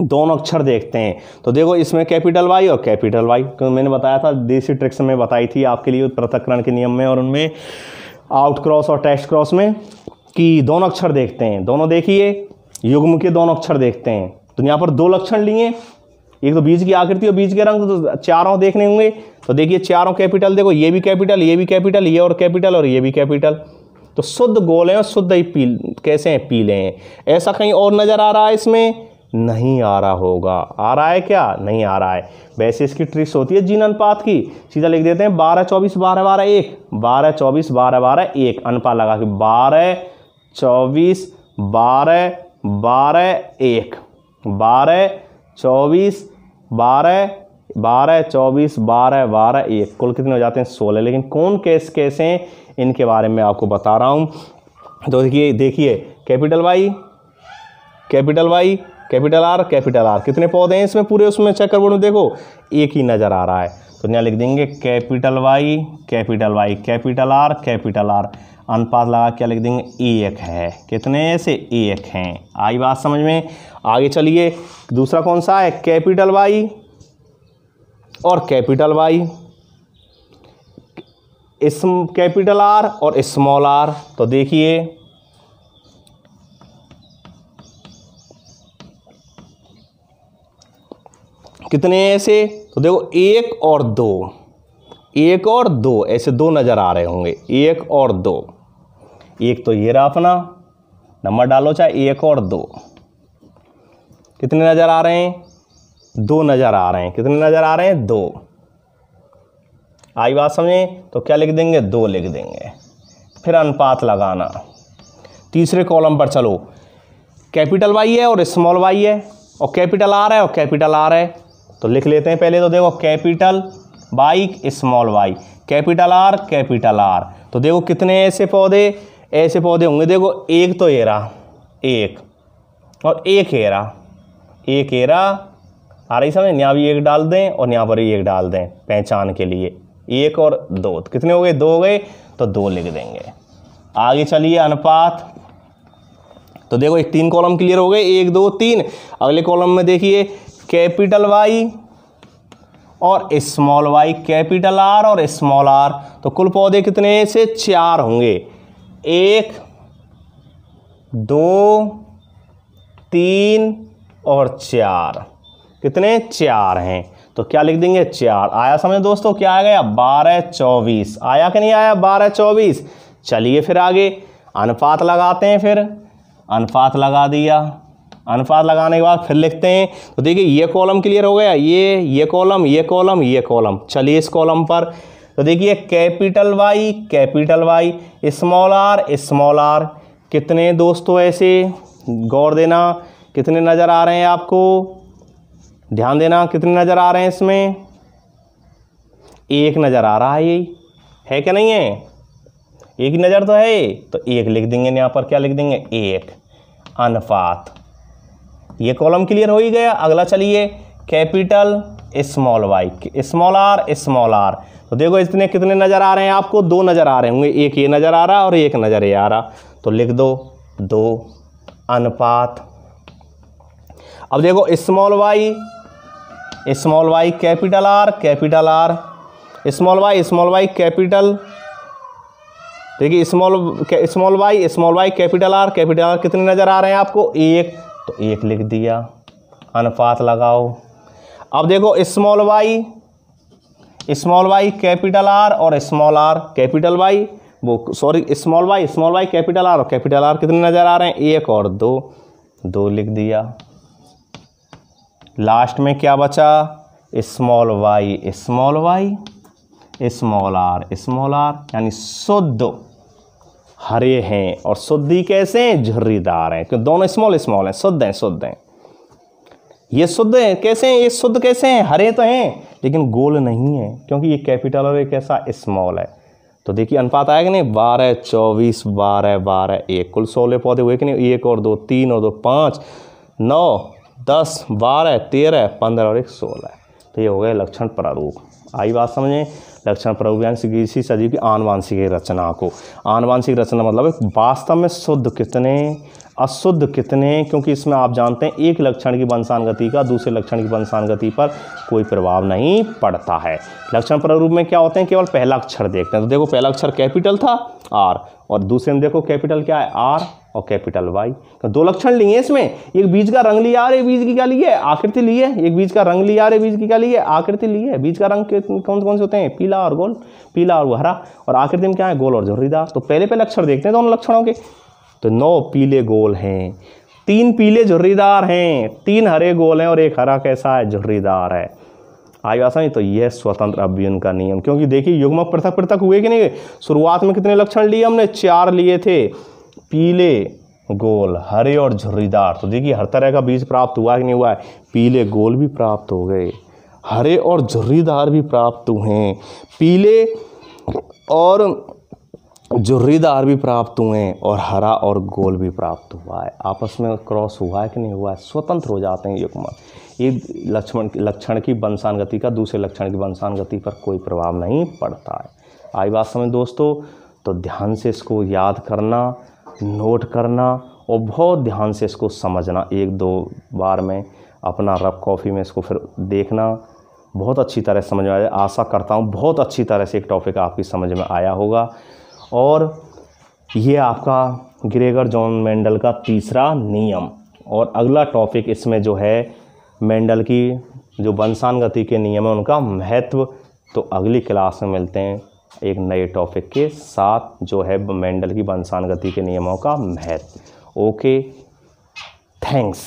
दोनों अक्षर देखते हैं। तो देखो इसमें कैपिटल वाई और कैपिटल वाई, क्योंकि मैंने बताया था देसी ट्रिक्स में बताई थी आपके लिए पृथक्करण के नियम में और उनमें आउट क्रॉस और टेस्ट क्रॉस में, कि दोनों अक्षर देखते हैं। दोनों देखिए युग्म के दोनों अक्षर देखते हैं। तो यहाँ पर 2 लक्षण लिए, एक तो बीज की आकृति और बीज के रंग, तो चारों देखने होंगे। तो देखिए चारों कैपिटल, देखो ये भी कैपिटल, ये भी कैपिटल, ये और कैपिटल और ये भी कैपिटल। तो शुद्ध गोल हैं और शुद्ध ही कैसे हैं? पीले हैं। ऐसा कहीं और नजर आ रहा है इसमें? नहीं आ रहा होगा। आ रहा है क्या? नहीं आ रहा है। वैसे इसकी ट्रिक्स होती है जीन अनुपात की, सीधा लिख देते हैं 12 24 12 12 1, 12 24 12 12 1, अनुपात लगा के 12 24 12 12 1, 12 24 12 12 24 12 12 1, कुल कितने हो जाते हैं? 16। लेकिन कौन कैसे हैं इनके बारे में आपको बता रहा हूँ। तो देखिए capital Y, capital Y, capital R, capital R, कितने पौधे हैं इसमें पूरे? उसमें चेक बोर्ड में देखो एक ही नज़र आ रहा है। तो यहाँ लिख देंगे capital Y, capital Y, capital R, capital R, अनुपात लगा क्या लिख देंगे? 1 है। कितने से? 1 हैं। आई बात समझ में? आगे चलिए, दूसरा कौन सा है? कैपिटल वाई और कैपिटल वाई, कैपिटल आर और स्मॉल आर। तो देखिए कितने ऐसे? तो देखो 1 और 2, 1 और 2, ऐसे 2 नज़र आ रहे होंगे। 1 और 2, एक तो ये रहा अपना, नंबर डालो चाहे 1 और 2, कितने नज़र आ रहे हैं? 2 नज़र आ रहे हैं। कितने नज़र आ रहे हैं? 2। आई बात समझें? तो क्या लिख देंगे? 2 लिख देंगे। फिर अनुपात लगाना। तीसरे कॉलम पर चलो, कैपिटल वाई है और स्मॉल वाई है और कैपिटल आर है और कैपिटल आर है। तो लिख लेते हैं पहले। तो देखो capital Y small Y, capital R capital R. तो देखो कितने ऐसे पौधे होंगे? देखो एक तो एरा, 1 और 1 एरा, 1 एरा आ रही समझ? यहाँ भी 1 डाल दें और यहाँ पर भी 1 डाल दें पहचान के लिए। 1 और 2 कितने हो गए? 2 हो गए। तो 2 लिख देंगे। आगे चलिए अनुपात। तो देखो एक 3 कॉलम क्लियर हो गए, 1 2 3। अगले कॉलम में देखिए कैपिटल वाई और स्मॉल वाई, कैपिटल आर और स्मॉल आर। तो कुल पौधे कितने से? 4 होंगे। 1 2 3 और 4, कितने? 4 हैं। तो क्या लिख देंगे? 4। आया समझ दोस्तों? क्या आ गया? 12 24। आया कि नहीं आया? 12 24। चलिए फिर आगे अनुपात लगाते हैं। फिर अनुपात लगा दिया। अनुपात लगाने के बाद फिर लिखते हैं। तो देखिए ये कॉलम क्लियर हो गया, ये कॉलम, ये कॉलम, ये कॉलम। चलिए इस कॉलम पर तो देखिए कैपिटल वाई, स्मॉल आर, कितने दोस्तों ऐसे? गौर देना, कितने नज़र आ रहे हैं आपको? ध्यान देना कितने नज़र आ रहे हैं इसमें? 1 नज़र आ रहा है। यही है क्या? नहीं है? एक ही नज़र तो है। तो 1 लिख देंगे यहाँ पर। क्या लिख देंगे? 1। अनुपात, ये कॉलम क्लियर हो ही गया। अगला चलिए capital small Y, small R. तो देखो इसमें कितने नज़र आ रहे हैं आपको? 2 नज़र आ रहे होंगे। 1 ये नज़र आ रहा और 1 नज़र ये आ रहा। तो लिख दो 2 अनुपात। अब देखो small Y capital R, small Y capital, देखिए स्मॉल वाई कैपिटल आर, कितने नज़र आ रहे हैं आपको? 1। तो 1 लिख दिया। अनुपात लगाओ। अब देखो स्मॉल वाई कैपिटल आर और small R, capital Y small Y capital R और कैपिटल आर, कितने नज़र आ रहे हैं? 1 और 2 लिख दिया। लास्ट में क्या बचा? स्मॉल वाई स्मॉल आर, यानी शुद्ध हरे हैं और शुद्धि कैसे हैं? झुर्रीदार हैं, क्योंकि दोनों स्मॉल हैं, शुद्ध हैं। ये शुद्ध हैं, कैसे हैं, ये शुद्ध कैसे हैं, हरे तो हैं लेकिन गोल नहीं है, क्योंकि ये कैपिटल और एक ऐसा स्मॉल है। तो देखिए अनुपात आएगा नहीं, 12 24 12 12 1, कुल 16 पौधे हुए कि नहीं, 1 और 2 3 और 2 5 9 10 12 13 15 और 1 16। तो ये हो गए लक्षण प्रारूप। आई बात समझें। लक्षण प्रारूप यानी किसी सजीव की आनुवांशिक रचना को, आनुवांशिक रचना मतलब वास्तव में शुद्ध कितने अशुद्ध कितने, क्योंकि इसमें आप जानते हैं एक लक्षण की वंशानुगति का दूसरे लक्षण की वंशानुगति पर कोई प्रभाव नहीं पड़ता है। लक्षण प्रारूप में क्या होते हैं, केवल पहला अक्षर देखते हैं। तो देखो पहला अक्षर कैपिटल था आर, और दूसरे में देखो कैपिटल क्या है आर और कैपिटल वाई। तो दो लक्षण लिए इसमें, एक बीज का रंग लिया, एक बीज की क्या ली है आकृति ली है, एक बीज का रंग लिया, एक बीज की क्या ली है आकृति ली है। बीज का रंग कौन कौन से होते हैं, पीला और गोल, पीला और हरा, और आकृति में क्या है गोल और झुर्रीदार। तो पहले पहले अक्षर देखते हैं दोनों लक्षणों के। तो 9 पीले गोल हैं, 3 पीले झुर्रीदार हैं, 3 हरे गोल हैं और एक हरा कैसा है झुर्रीदार है। आई बात समझ। तो यह स्वतंत्र अभिन्न का नियम, क्योंकि देखिए युग्मक पृथक पृथक हुए कि नहीं, शुरुआत में कितने लक्षण लिए हमने 4 लिए थे, पीले गोल हरे और झुर्रीदार। तो देखिए हर तरह का बीज प्राप्त हुआ कि नहीं हुआ है, पीले गोल भी प्राप्त हो गए, हरे और झुर्रीदार भी प्राप्त हुए हैं, पीले और झुर्रीदार भी प्राप्त हुए हैं, और हरा और गोल भी प्राप्त हुआ है। आपस में क्रॉस हुआ है कि नहीं हुआ है, स्वतंत्र हो जाते हैं युग्मक। एक लक्षण की वंशानुगति का दूसरे लक्षण की वंशानुगति पर कोई प्रभाव नहीं पड़ता है। आई बात समझ दोस्तों। तो ध्यान से इसको याद करना, नोट करना और बहुत ध्यान से इसको समझना। 1-2 बार में अपना रफ कॉपी में इसको फिर देखना, बहुत अच्छी तरह समझ में आया। आशा करता हूँ बहुत अच्छी तरह से एक टॉपिक आपकी समझ में आया होगा। और ये आपका ग्रेगर जॉन मेंडल का तीसरा नियम। और अगला टॉपिक इसमें जो है मेंडल की जो वंशानुगति के नियम है उनका महत्व। तो अगली क्लास में मिलते हैं एक नए टॉपिक के साथ, जो है मेंडल की वंशानुगति के नियमों का महत्व। Okay, thanks.